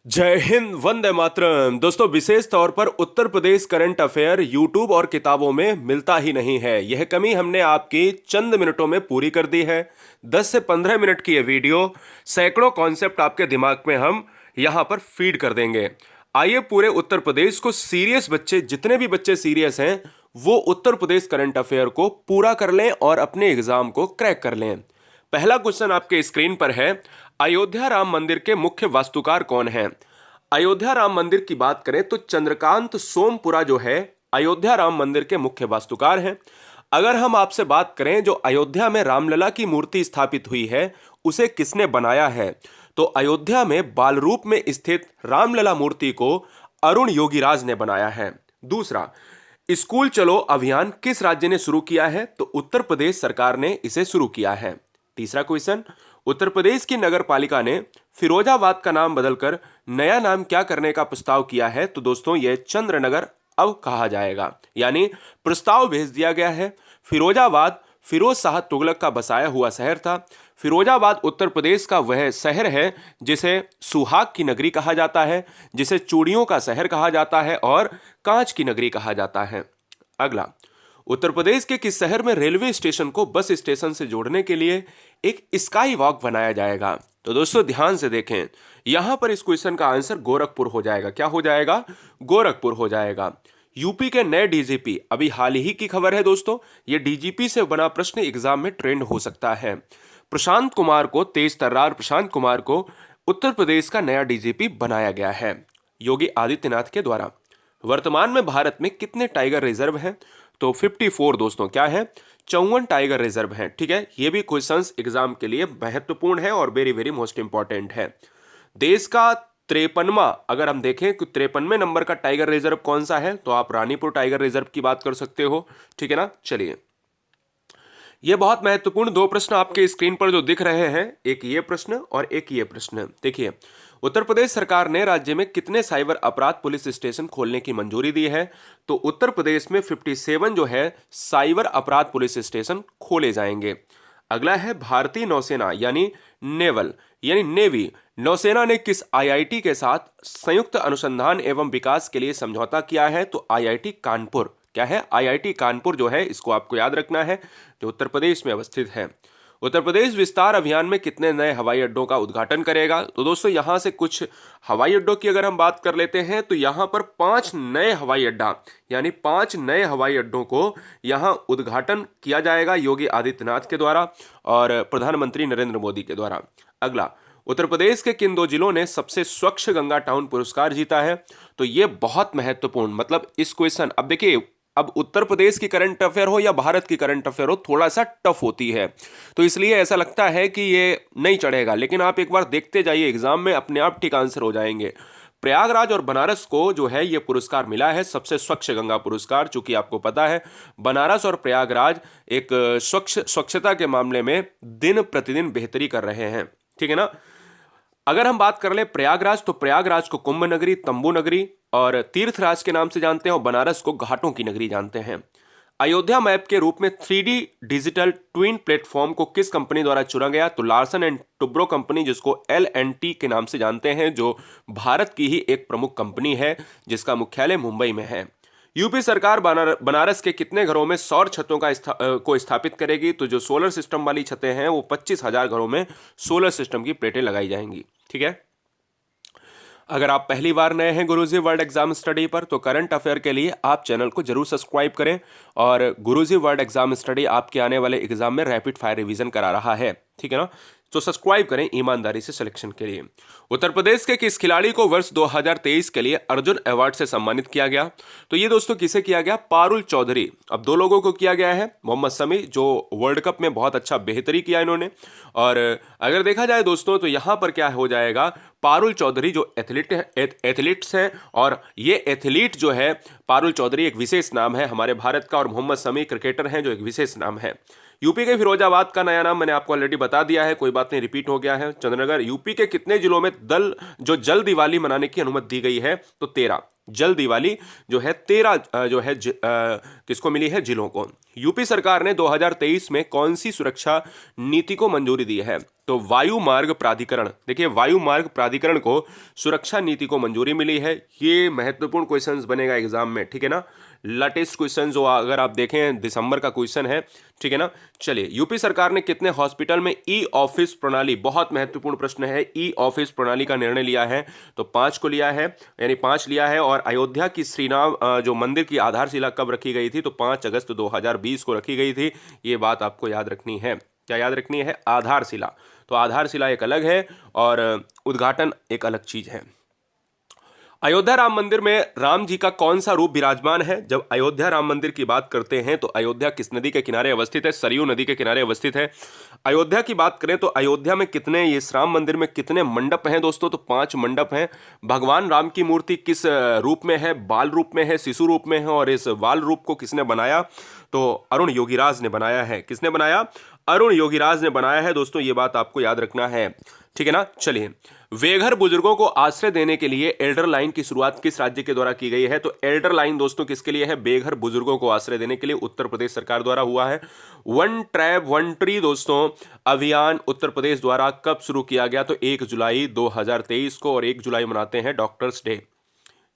जय हिंद, वंदे मातरम। दोस्तों, विशेष तौर पर Uttar Pradesh current affair YouTube और किताबों में मिलता ही नहीं है। यह कमी हमने आपकी चंद मिनटों में पूरी कर दी है। 10 से 15 मिनट की यह वीडियो सैकड़ों कॉन्सेप्ट आपके दिमाग में हम यहां पर फीड कर देंगे। आइए पूरे उत्तर प्रदेश को सीरियस बच्चे, जितने भी बच्चे सीरियस हैं, वो उत्तर प्रदेश करंट अफेयर को पूरा कर लें और अपने एग्जाम को क्रैक कर लें। पहला क्वेश्चन आपके स्क्रीन पर है, अयोध्या राम मंदिर के मुख्य वास्तुकार कौन हैं? अयोध्या राम मंदिर की बात करें तो चंद्रकांत सोमपुरा जो है अयोध्या राम मंदिर के मुख्य वास्तुकार हैं। अगर हम आपसे बात करें जो अयोध्या में रामलला की मूर्ति स्थापित हुई है, उसे किसने बनाया है? तो अयोध्या में बाल रूप में स्थित रामलला मूर्ति को अरुण योगीराज ने बनाया है। दूसरा, स्कूल चलो अभियान किस राज्य ने शुरू किया है? तो उत्तर प्रदेश सरकार ने इसे शुरू किया है। तीसरा क्वेश्चन, उत्तर प्रदेश की नगर पालिका ने फिरोजाबाद का नाम बदलकर नया नाम क्या करने का प्रस्ताव किया है? तो दोस्तों, यह चंद्रनगर अब कहा जाएगा, यानी प्रस्ताव भेज दिया गया है। फिरोजाबाद फिरोज शाह तुगलक का बसाया हुआ शहर था। फिरोजाबाद उत्तर प्रदेश का वह शहर है जिसे सुहाग की नगरी कहा जाता है, जिसे चूड़ियों का शहर कहा जाता है और कांच की नगरी कहा जाता है। अगला, उत्तर प्रदेश के किस शहर में रेलवे स्टेशन को बस स्टेशन से जोड़ने के लिए एक स्काई वॉक बनाया जाएगा? तो दोस्तों ध्यान से देखें, यहां पर इस क्वेश्चन का आंसर गोरखपुर हो जाएगा। क्या हो जाएगा? गोरखपुर हो जाएगा। यूपी के नए डीजीपी, अभी हाल ही की खबर है दोस्तों, ये डीजीपी से बना प्रश्न एग्जाम में ट्रेंड हो सकता है। प्रशांत कुमार को, तेज तर्रार प्रशांत कुमार को उत्तर प्रदेश का नया डीजीपी बनाया गया है योगी आदित्यनाथ के द्वारा। वर्तमान में भारत में कितने टाइगर रिजर्व हैं? तो 54 दोस्तों, क्या है? 54 टाइगर रिजर्व हैं। ठीक है, ये भी क्वेश्चंस एग्जाम के लिए महत्वपूर्ण है और वेरी वेरी मोस्ट इंपॉर्टेंट है। देश का 53वां, अगर हम देखें कि 53वें नंबर का टाइगर रिजर्व कौन सा है, तो आप रानीपुर टाइगर रिजर्व की बात कर सकते हो। ठीक है ना। चलिए, ये बहुत महत्वपूर्ण दो प्रश्न आपके स्क्रीन पर जो दिख रहे हैं, एक ये प्रश्न और एक ये प्रश्न। देखिए, उत्तर प्रदेश सरकार ने राज्य में कितने साइबर अपराध पुलिस स्टेशन खोलने की मंजूरी दी है? तो उत्तर प्रदेश में 57 जो है साइबर अपराध पुलिस स्टेशन खोले जाएंगे। अगला है, भारतीय नौसेना यानी नेवल यानी नेवी नौसेना ने किस आईआईटी के साथ संयुक्त अनुसंधान एवं विकास के लिए समझौता किया है? तो आईआईटी कानपुर। क्या है? आईआईटी कानपुर जो है, इसको आपको याद रखना है, जो उत्तर प्रदेश में अवस्थित है। उत्तर प्रदेश विस्तार अभियान में कितने नए हवाई अड्डों का उद्घाटन करेगा? तो दोस्तों, यहां से कुछ हवाई अड्डों की अगर हम बात कर लेते हैं तो यहां पर 5 नए हवाई अड्डा यानी 5 नए हवाई अड्डों को यहां उद्घाटन किया जाएगा योगी आदित्यनाथ के द्वारा और प्रधानमंत्री नरेंद्र मोदी के द्वारा। अगला, उत्तर प्रदेश के किन दो जिलों ने सबसे स्वच्छ गंगा टाउन पुरस्कार जीता है? तो ये बहुत महत्वपूर्ण, मतलब इस क्वेश्चन, अब देखिए, अब उत्तर प्रदेश की करंट अफेयर हो या भारत की करंट अफेयर हो, थोड़ा सा टफ होती है, तो इसलिए ऐसा लगता है कि ये नहीं चढ़ेगा, लेकिन आप एक बार देखते जाइए एग्जाम में, अपने आप ठीक आंसर हो जाएंगे। प्रयागराज और बनारस को जो है ये पुरस्कार मिला है, सबसे स्वच्छ गंगा पुरस्कार। चूंकि आपको पता है बनारस और प्रयागराज एक स्वच्छता के मामले में दिन प्रतिदिन बेहतरी कर रहे हैं। ठीक है ना। अगर हम बात कर ले प्रयागराज, तो प्रयागराज को कुंभ नगरी, तंबू नगरी और तीर्थराज के नाम से जानते हैं और बनारस को घाटों की नगरी जानते हैं। अयोध्या मैप के रूप में 3D डिजिटल ट्विन प्लेटफॉर्म को किस कंपनी द्वारा चुना गया? तो लार्सन एंड टुब्रो कंपनी, जिसको LNT के नाम से जानते हैं, जो भारत की ही एक प्रमुख कंपनी है जिसका मुख्यालय मुंबई में है। यूपी सरकार बनारस के कितने घरों में सौर छतों को स्थापित करेगी? तो जो सोलर सिस्टम वाली छतें हैं वो 25,000 घरों में सोलर सिस्टम की प्लेटें लगाई जाएंगी। ठीक है। अगर आप पहली बार नए हैं गुरुजी वर्ल्ड एग्जाम स्टडी पर, तो करंट अफेयर के लिए आप चैनल को जरूर सब्सक्राइब करें। और गुरुजी वर्ल्ड एग्जाम स्टडी आपके आने वाले एग्जाम में रैपिड फायर रिवीजन करा रहा है। ठीक है ना। तो सब्सक्राइब करें ईमानदारी से सिलेक्शन के लिए। उत्तर प्रदेश के किस खिलाड़ी को वर्ष 2023 के लिए अर्जुन अवार्ड से सम्मानित किया गया? तो ये दोस्तों किसे किया गया? पारुल चौधरी। अब दो लोगों को किया गया है, मोहम्मद शमी, जो वर्ल्ड कप में बहुत अच्छा बेहतरी किया इन्होंने, और अगर देखा जाए दोस्तों तो यहां पर क्या हो जाएगा, पारुल चौधरी जो एथलीट्स हैं, और ये एथलीट जो है पारुल चौधरी एक विशेष नाम है हमारे भारत का, और मोहम्मद शमी क्रिकेटर हैं जो एक विशेष नाम है। यूपी के फिरोजाबाद का नया नाम मैंने आपको ऑलरेडी बता दिया है, कोई बात नहीं, रिपीट हो गया है, चंद्रनगर। यूपी के कितने जिलों में जल दिवाली मनाने की अनुमति दी गई है? तो 13। जल दिवाली जो है 13 जो है किसको मिली है? जिलों को। यूपी सरकार ने 2023 में कौन सी सुरक्षा नीति को मंजूरी दी है? तो वायु मार्ग प्राधिकरण, देखिए वायु मार्ग प्राधिकरण को सुरक्षा नीति को मंजूरी मिली है। ये महत्वपूर्ण क्वेश्चंस बनेगा एग्जाम में, ठीक है ना। लेटेस्ट क्वेश्चन जो अगर आप देखें दिसंबर का क्वेश्चन है, ठीक है ना। चलिए, यूपी सरकार ने कितने हॉस्पिटल में ई ऑफिस प्रणाली, बहुत महत्वपूर्ण प्रश्न है, ई ऑफिस प्रणाली का निर्णय लिया है? तो 5 को लिया है, यानी 5 लिया है। और अयोध्या की श्रीराम जो मंदिर की आधारशिला कब रखी गई थी? तो 5 अगस्त 2020 को रखी गई थी। ये बात आपको याद रखनी है। क्या याद रखनी है? आधारशिला। तो आधारशिला एक अलग है और उद्घाटन एक अलग चीज है। अयोध्या राम मंदिर में राम जी का कौन सा रूप विराजमान है? जब अयोध्या राम मंदिर की बात करते हैं तो अयोध्या किस नदी के किनारे अवस्थित है? सरयू नदी के किनारे अवस्थित है। अयोध्या की बात करें तो अयोध्या में कितने, ये राम मंदिर में कितने मंडप हैं दोस्तों? तो 5 मंडप हैं। भगवान राम की मूर्ति किस रूप में है? बाल रूप में है, शिशु रूप में है। और इस बाल रूप को किसने बनाया? तो अरुण योगीराज ने बनाया है। किसने बनाया? अरुण योगीराज ने बनाया है दोस्तों, ये बात आपको याद रखना है, ठीक है ना। चलिए, बेघर बुजुर्गों को आश्रय देने के लिए एल्डर लाइन की शुरुआत किस राज्य के द्वारा की गई है? तो एल्डर लाइन दोस्तों किसके लिए है? बेघर बुजुर्गों को आश्रय देने के लिए उत्तर प्रदेश सरकार द्वारा हुआ है। वन ट्रैप वन ट्री दोस्तों अभियान उत्तर प्रदेश द्वारा कब शुरू किया गया? तो 1 जुलाई 2023 को, और 1 जुलाई मनाते हैं डॉक्टर्स डे।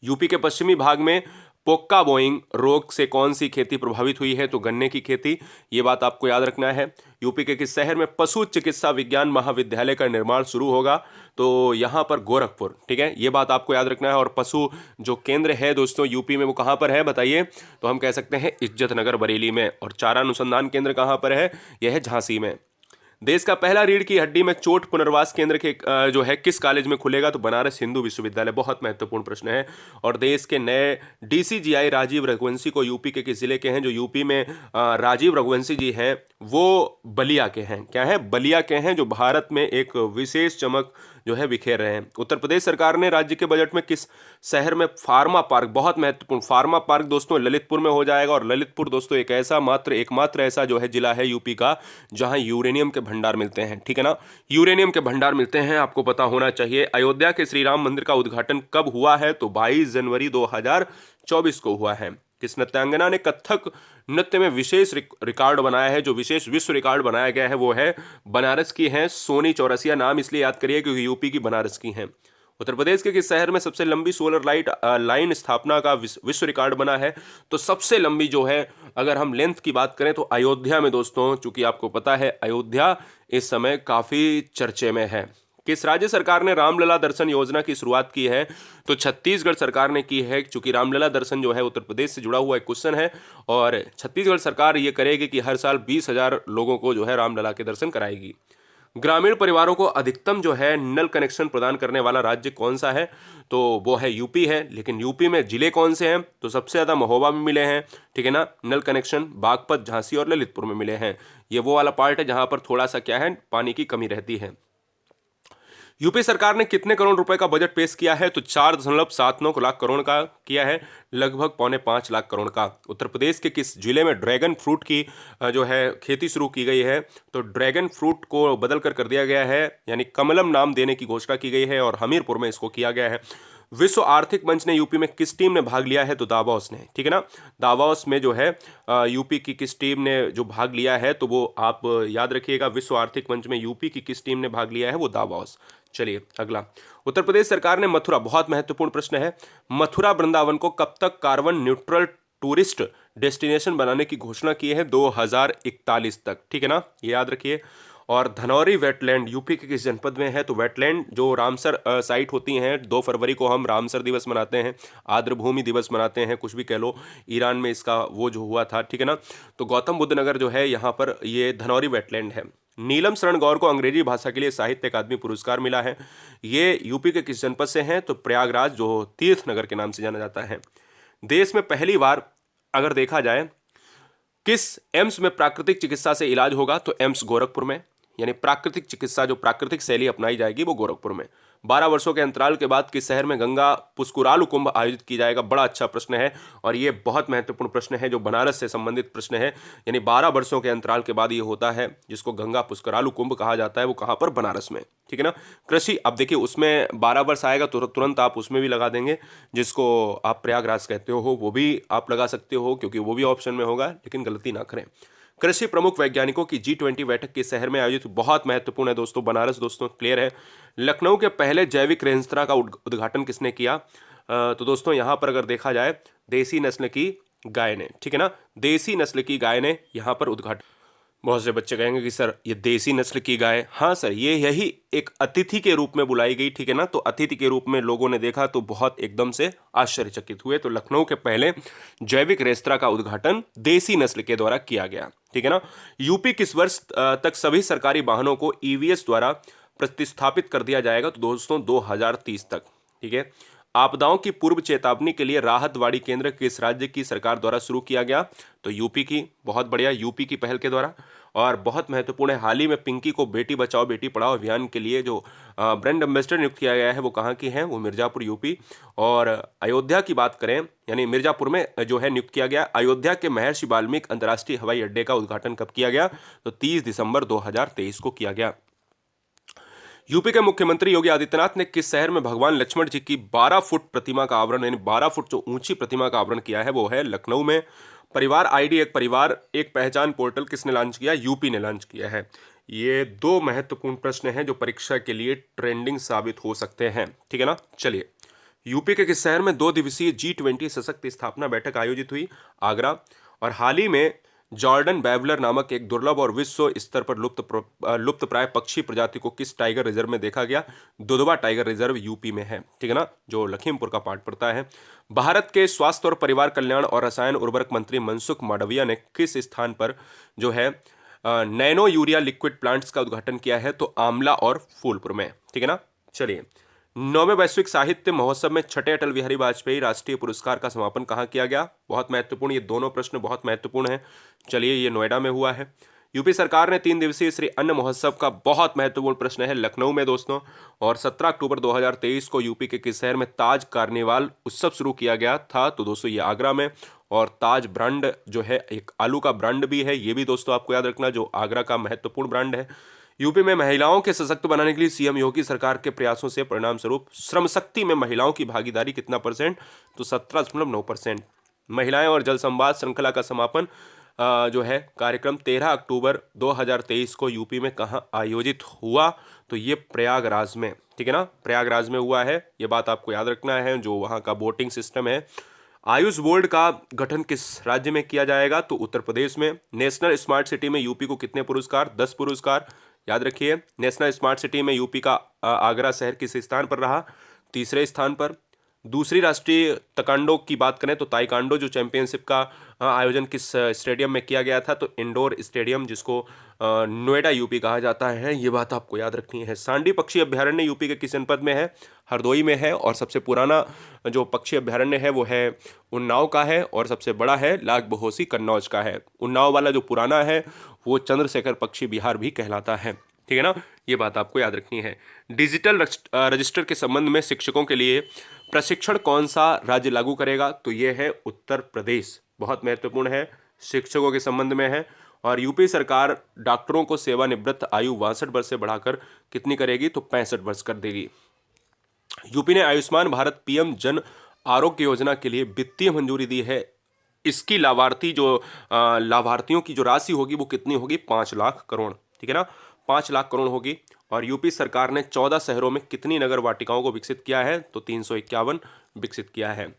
यूपी के पश्चिमी भाग में पोक्का बोइंग रोग से कौन सी खेती प्रभावित हुई है? तो गन्ने की खेती। ये बात आपको याद रखना है। यूपी के किस शहर में पशु चिकित्सा विज्ञान महाविद्यालय का निर्माण शुरू होगा? तो यहां पर गोरखपुर, ठीक है, ये बात आपको याद रखना है। और पशु जो केंद्र है दोस्तों यूपी में वो कहां पर है बताइए? तो हम कह सकते हैं इज्जत नगर बरेली में। और चारा अनुसंधान केंद्र कहां पर है? यह है झांसी में। देश का पहला रीढ़ की हड्डी में चोट पुनर्वास केंद्र के जो है किस कॉलेज में खुलेगा? तो बनारस हिंदू विश्वविद्यालय। बहुत महत्वपूर्ण प्रश्न है। और देश के नए डीसीजीआई राजीव रघुवंशी को यूपी के किस जिले के हैं? जो यूपी में राजीव रघुवंशी जी हैं वो बलिया के हैं। क्या है? बलिया के हैं, जो भारत में एक विशेष चमक जो है बिखेर रहे हैं। उत्तर प्रदेश सरकार ने राज्य के बजट में किस शहर में फार्मा पार्क, बहुत महत्वपूर्ण, फार्मा पार्क दोस्तों ललितपुर में हो जाएगा। और ललितपुर दोस्तों एक ऐसा एकमात्र ऐसा जो है जिला है यूपी का जहां यूरेनियम के भंडार मिलते हैं, ठीक है ना। यूरेनियम के भंडार मिलते हैं, आपको पता होना चाहिए। अयोध्या के श्री राम मंदिर का उद्घाटन कब हुआ है? तो 22 जनवरी 2024 को हुआ है। किस नृत्यांगना ने कथक नृत्य में विशेष रिकॉर्ड बनाया है? जो विशेष विश्व रिकॉर्ड बनाया गया है वो है बनारस की है सोनी चौरसिया। नाम इसलिए याद करिए क्योंकि यूपी की बनारस की हैं। उत्तर प्रदेश के किस शहर में सबसे लंबी सोलर लाइन स्थापना का विश्व रिकॉर्ड बना है? तो सबसे लंबी जो है अगर हम लेंथ की बात करें तो अयोध्या में दोस्तों, चूंकि आपको पता है अयोध्या इस समय काफी चर्चे में है। किस राज्य सरकार ने रामलला दर्शन योजना की शुरुआत की है? तो छत्तीसगढ़ सरकार ने की है। चूंकि रामलला दर्शन जो है उत्तर प्रदेश से जुड़ा हुआ एक क्वेश्चन है और छत्तीसगढ़ सरकार ये करेगी कि हर साल 20,000 लोगों को जो है रामलला के दर्शन कराएगी। ग्रामीण परिवारों को अधिकतम जो है नल कनेक्शन प्रदान करने वाला राज्य कौन सा है? तो वो है यूपी है। लेकिन यूपी में जिले कौन से हैं? तो सबसे ज्यादा महोबा में मिले हैं, ठीक है ना, नल कनेक्शन। बागपत, झांसी और ललितपुर में मिले हैं। ये वो वाला पार्ट है जहां पर थोड़ा सा क्या है, पानी की कमी रहती है। यूपी सरकार ने कितने करोड़ रुपए का बजट पेश किया है? तो 4.79 लाख करोड़ का किया है, लगभग 4.25 लाख करोड़ का। उत्तर प्रदेश के किस जिले में ड्रैगन फ्रूट की जो है खेती शुरू की गई है? तो ड्रैगन फ्रूट को बदल कर दिया गया है, यानी कमलम नाम देने की घोषणा की गई है और हमीरपुर में इसको किया गया है। विश्व आर्थिक मंच ने यूपी में किस टीम ने भाग लिया है? तो दावोस ने, ठीक है ना। दावोस में जो है यूपी की किस टीम ने जो भाग लिया है? तो वो आप याद रखिएगा, विश्व आर्थिक मंच में यूपी की किस टीम ने भाग लिया है? वो दावोस। चलिए अगला, उत्तर प्रदेश सरकार ने मथुरा, बहुत महत्वपूर्ण प्रश्न है, मथुरा वृंदावन को कब तक कार्बन न्यूट्रल टूरिस्ट डेस्टिनेशन बनाने की घोषणा की है? 2041 तक, ठीक है ना, ये याद रखिए। और धनौरी वेटलैंड यूपी के किस जनपद में है? तो वेटलैंड जो रामसर साइट होती हैं, 2 फरवरी को हम रामसर दिवस मनाते हैं, आर्द्रभूमि दिवस मनाते हैं, कुछ भी कह लो। ईरान में इसका वो जो हुआ था, ठीक है ना। तो गौतम बुद्ध नगर जो है यहाँ पर ये धनौरी वेटलैंड है। नीलम शरण गौर को अंग्रेजी भाषा के लिए साहित्य अकादमी पुरस्कार मिला है। ये यूपी के किस जनपद से हैं? तो प्रयागराज, जो तीर्थ नगर के नाम से जाना जाता है। देश में पहली बार अगर देखा जाए किस एम्स में प्राकृतिक चिकित्सा से इलाज होगा? तो एम्स गोरखपुर में, यानी प्राकृतिक चिकित्सा, जो प्राकृतिक शैली अपनाई जाएगी वो गोरखपुर में। 12 वर्षों के अंतराल के बाद किस शहर में गंगा पुष्करालु कुंभ आयोजित किया जाएगा? बड़ा अच्छा प्रश्न है और ये बहुत महत्वपूर्ण प्रश्न है जो बनारस से संबंधित प्रश्न है। यानी 12 वर्षों के अंतराल के बाद ये होता है जिसको गंगा पुष्करालु कुंभ कहा जाता है, वो कहाँ पर? बनारस में, ठीक है ना। कृषि, अब देखिए उसमें 12 वर्ष आएगा तो तुरंत आप उसमें भी लगा देंगे, जिसको आप प्रयागराज कहते हो वो भी आप लगा सकते हो क्योंकि वो भी ऑप्शन में होगा, लेकिन गलती ना करें। कृषि प्रमुख वैज्ञानिकों की G20 बैठक किस शहर में आयोजित? बहुत महत्वपूर्ण है दोस्तों, बनारस दोस्तों, क्लियर है। लखनऊ के पहले जैविक रेस्तरां का उद्घाटन किसने किया? तो दोस्तों यहाँ पर अगर देखा जाए देसी नस्ल की गाय ने, ठीक है ना, देसी नस्ल की गाय ने यहाँ पर उद्घाटन। बहुत से बच्चे कहेंगे कि सर ये देसी नस्ल की गाय, हाँ सर, ये यही एक अतिथि के रूप में बुलाई गई, ठीक है ना। तो अतिथि के रूप में लोगों ने देखा तो बहुत एकदम से आश्चर्यचकित हुए। तो लखनऊ के पहले जैविक रेस्तरां का उद्घाटन देसी नस्ल के द्वारा किया गया, ठीक है ना। यूपी किस वर्ष तक सभी सरकारी वाहनों को ईवीएस द्वारा प्रतिस्थापित कर दिया जाएगा? तो दोस्तों 2030 तक, ठीक है। आपदाओं की पूर्व चेतावनी के लिए राहतवाड़ी केंद्र किस राज्य की सरकार द्वारा शुरू किया गया? तो यूपी की, बहुत बढ़िया, यूपी की पहल के द्वारा। और बहुत महत्वपूर्ण है, हाल ही में पिंकी को बेटी बचाओ बेटी पढ़ाओ अभियान के लिए जो ब्रांड एम्बेसडर नियुक्त किया गया है वो कहाँ की है? वो मिर्जापुर, यूपी। और अयोध्या की बात करें, यानी मिर्जापुर में जो है नियुक्त किया गया। अयोध्या के महर्षि वाल्मीकि अंतर्राष्ट्रीय हवाई अड्डे का उद्घाटन कब किया गया? तो 30 दिसंबर 2023 को किया गया। यूपी के मुख्यमंत्री योगी आदित्यनाथ ने किस शहर में भगवान लक्ष्मण जी की 12 फुट प्रतिमा का आवरण, यानी 12 फुट जो ऊंची प्रतिमा का आवरण किया है वो है लखनऊ में। परिवार आईडी एक परिवार एक पहचान पोर्टल किसने लॉन्च किया? यूपी ने लॉन्च किया है। ये दो महत्वपूर्ण प्रश्न हैं जो परीक्षा के लिए ट्रेंडिंग साबित हो सकते हैं, ठीक है ना। चलिए, यूपी के किस शहर में 2 दिवसीय G20 सशक्त स्थापना बैठक आयोजित हुई? आगरा। और हाल ही में जॉर्डन बैवलर नामक एक दुर्लभ और विश्व स्तर पर लुप्त प्राय पक्षी प्रजाति को किस टाइगर रिजर्व में देखा गया? दुधवा टाइगर रिजर्व यूपी में है, ठीक है ना, जो लखीमपुर का पार्ट पड़ता है। भारत के स्वास्थ्य और परिवार कल्याण और रसायन उर्वरक मंत्री मनसुख मांडविया ने किस स्थान पर जो है नैनो यूरिया लिक्विड प्लांट्स का उद्घाटन किया है? तो आमला और फूलपुर में, ठीक है ना। चलिए, 9वें वैश्विक साहित्य महोत्सव में छठे अटल बिहारी वाजपेयी राष्ट्रीय पुरस्कार का समापन कहाँ किया गया? बहुत महत्वपूर्ण, ये दोनों प्रश्न बहुत महत्वपूर्ण हैं। चलिए, ये नोएडा में हुआ है। यूपी सरकार ने 3 दिवसीय श्री अन्न महोत्सव का, बहुत महत्वपूर्ण प्रश्न है, लखनऊ में दोस्तों। और 17 अक्टूबर 2023 को यूपी के किस शहर में ताज कार्निवाल उत्सव शुरू किया गया था? तो दोस्तों ये आगरा में। और ताज ब्रांड जो है एक आलू का ब्रांड भी है, ये भी दोस्तों आपको याद रखना, जो आगरा का महत्वपूर्ण ब्रांड है। यूपी में महिलाओं के सशक्त बनाने के लिए सीएम योगी सरकार के प्रयासों से परिणाम स्वरूप श्रम शक्ति में महिलाओं की भागीदारी कितना %? तो 17.9%। महिलाएं और जल संवाद श्रृंखला का समापन जो है कार्यक्रम 13 अक्टूबर 2023 को यूपी में कहाँ आयोजित हुआ? तो ये प्रयागराज में, ठीक है ना, प्रयागराज में हुआ है। ये बात आपको याद रखना है, जो वहाँ का वोटिंग सिस्टम है। आयुष बोर्ड का गठन किस राज्य में किया जाएगा? तो उत्तर प्रदेश में। नेशनल स्मार्ट सिटी में यूपी को कितने पुरस्कार? 10 पुरस्कार, याद रखिए। नेशनल स्मार्ट सिटी में यूपी का आगरा शहर किस स्थान पर रहा? तीसरे स्थान पर। दूसरी राष्ट्रीय ताइक्वांडो की बात करें तो ताइक्वांडो जो चैंपियनशिप का आयोजन किस स्टेडियम में किया गया था? तो इंडोर स्टेडियम, जिसको नोएडा यूपी कहा जाता है, ये बात आपको याद रखनी है। सांडी पक्षी अभ्यारण्य यूपी के किस जनपद में है? हरदोई में है। और सबसे पुराना जो पक्षी अभ्यारण्य है वो है उन्नाव का है, और सबसे बड़ा है लाग बहोसी कन्नौज का है। उन्नाव वाला जो पुराना है वो चंद्रशेखर पक्षी विहार भी कहलाता है, ठीक है ना, ये बात आपको याद रखनी है। डिजिटल रजिस्टर के संबंध में शिक्षकों के लिए प्रशिक्षण कौन सा राज्य लागू करेगा? तो ये है उत्तर प्रदेश, बहुत महत्वपूर्ण है, शिक्षकों के संबंध में है। और यूपी सरकार डॉक्टरों को सेवानिवृत्त आयु 62 वर्ष से बढ़ाकर कितनी करेगी? तो 65 वर्ष कर देगी। यूपी ने आयुष्मान भारत पीएम जन आरोग्य योजना के लिए वित्तीय मंजूरी दी है। इसकी लाभार्थियों की जो राशि होगी वो कितनी होगी? 5 लाख करोड़, ठीक है ना, 5 लाख करोड़ होगी। और यूपी सरकार ने 14 शहरों में कितनी नगर वाटिकाओं को विकसित किया है? तो 351 विकसित किया है।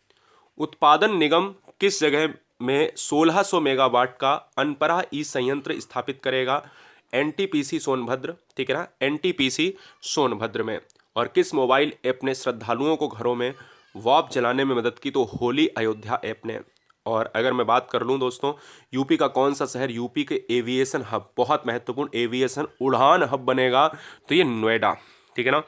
उत्पादन निगम किस जगह में 1600 मेगावाट का अनपरा ई संयंत्र स्थापित करेगा? एनटीपीसी सोनभद्र, ठीक है ना, एनटीपीसी सोनभद्र में। और किस मोबाइल ऐप ने श्रद्धालुओं को घरों में वॉप जलाने में मदद की? तो होली अयोध्या ऐप ने। और अगर मैं बात कर लूँ दोस्तों, यूपी का कौन सा शहर यूपी के एविएशन हब, बहुत महत्वपूर्ण एविएशन उड़ान हब बनेगा? तो ये नोएडा, ठीक है ना।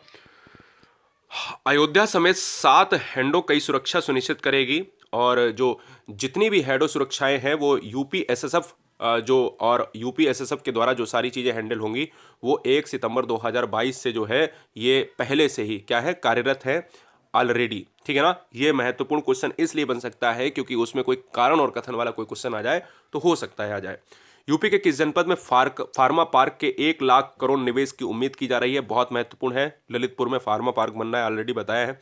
अयोध्या समेत 7 हैंडो कई सुरक्षा सुनिश्चित करेगी। और जो जितनी भी हैडो सुरक्षाएं हैं वो यूपी एसएसएफ जो और यूपीएसएसएफ के द्वारा जो सारी चीज़ें हैंडल होंगी वो 1 सितंबर 2022 से जो है ये पहले से ही क्या है कार्यरत है ऑलरेडी, ठीक है ना। ये महत्वपूर्ण क्वेश्चन इसलिए बन सकता है क्योंकि उसमें कोई कारण और कथन वाला कोई क्वेश्चन आ जाए तो हो सकता है आ जाए। यूपी के किस जनपद में फार्मा पार्क के 1 लाख करोड़ निवेश की उम्मीद की जा रही है? बहुत महत्वपूर्ण है, ललितपुर में फार्मा पार्क बनना है, ऑलरेडी बताया है।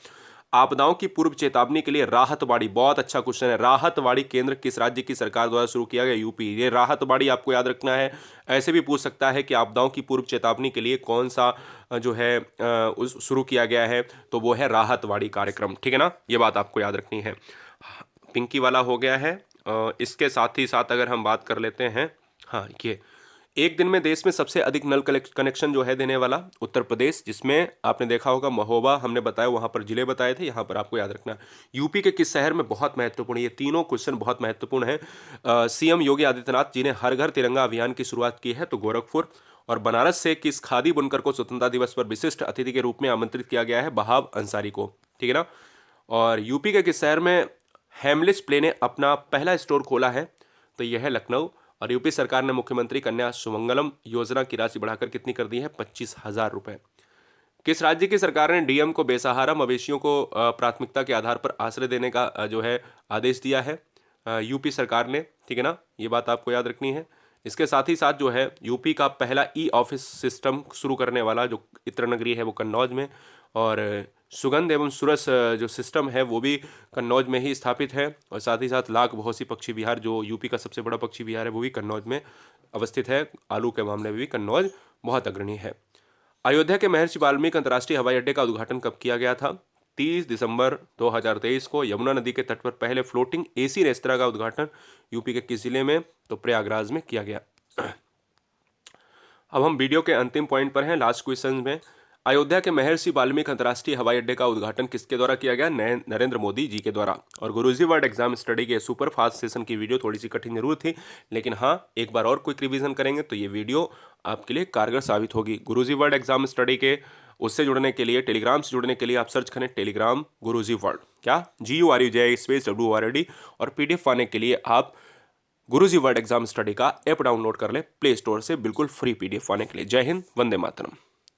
आपदाओं की पूर्व चेतावनी के लिए राहतबाड़ी, बहुत अच्छा क्वेश्चन है। राहतबाड़ी केंद्र किस राज्य की सरकार द्वारा शुरू किया गया? यूपी। ये राहतबाड़ी आपको याद रखना है। ऐसे भी पूछ सकता है कि आपदाओं की पूर्व चेतावनी के लिए कौन सा जो है शुरू किया गया है, तो वो है राहतबाड़ी कार्यक्रम, ठीक है ना। ये बात आपको याद रखनी है। पिंकी वाला हो गया है। इसके साथ ही साथ अगर हम बात कर लेते हैं, हाँ ये एक दिन में देश में सबसे अधिक नल कनेक्शन जो है देने वाला उत्तर प्रदेश, जिसमें आपने देखा होगा महोबा हमने बताया, वहां पर जिले बताए थे, यहां पर आपको याद रखना। यूपी के किस शहर में, बहुत महत्वपूर्ण, ये तीनों क्वेश्चन बहुत महत्वपूर्ण है। सीएम योगी आदित्यनाथ जी ने हर घर तिरंगा अभियान की शुरुआत की है, तो गोरखपुर। और बनारस से किस खादी बुनकर को स्वतंत्रता दिवस पर विशिष्ट अतिथि के रूप में आमंत्रित किया गया है? बहाव अंसारी को, ठीक है ना। और यूपी के किस शहर में हेमलिस प्ले ने अपना पहला स्टोर खोला है? तो यह है लखनऊ। और यूपी सरकार ने मुख्यमंत्री कन्या सुमंगलम योजना की राशि बढ़ाकर कितनी कर दी है? 25,000 रुपए। किस राज्य की सरकार ने डीएम को बेसहारा मवेशियों को प्राथमिकता के आधार पर आश्रय देने का जो है आदेश दिया है? यूपी सरकार ने, ठीक है ना। ये बात आपको याद रखनी है। इसके साथ ही साथ जो है यूपी का पहला ई ऑफिस सिस्टम शुरू करने वाला जो इत्र नगरी है वो कन्नौज में, और सुगंध एवं सुरस जो सिस्टम है वो भी कन्नौज में ही स्थापित है। और साथ ही साथ लाख बहुसी पक्षी विहार जो यूपी का सबसे बड़ा पक्षी विहार है वो भी कन्नौज में अवस्थित है। आलू के मामले में भी कन्नौज बहुत अग्रणी है। अयोध्या के महर्षि वाल्मीकि अंतर्राष्ट्रीय हवाई अड्डे का उद्घाटन कब किया गया था? 30 दिसंबर 2023 को यमुना नदी के तट पर पहले फ्लोटिंग एसी रेस्तरां का उद्घाटन यूपी के किस जिले में? तो प्रयागराज में किया गया। अब हम वीडियो के अंतिम पॉइंट पर हैं, लास्ट क्वेश्चन में। अयोध्या के महर्षि वाल्मीकि अंतर्राष्ट्रीय हवाई अड्डे का उद्घाटन किसके द्वारा किया गया? नरेंद्र मोदी जी के द्वारा। और गुरुजी वर्ड एग्जाम स्टडी के सुपर फास्ट सेशन की वीडियो थोड़ी सी कठिन जरूर थी, लेकिन हाँ एक बार और क्विक रिवीजन करेंगे तो ये वीडियो आपके लिए कारगर साबित होगी। गुरुजी वर्ड एग्जाम स्टडी के उससे जुड़ने के लिए, टेलीग्राम से जुड़ने के लिए आप सर्च करें टेलीग्राम गुरुजी वर्ड, क्या GURUJ_WORD। और PDF पाने के लिए आप गुरुजी वर्ड एग्जाम स्टडी का ऐप डाउनलोड कर ले प्ले स्टोर से, बिल्कुल फ्री PDF पाने के लिए। जय हिंद, वंदे मातरम।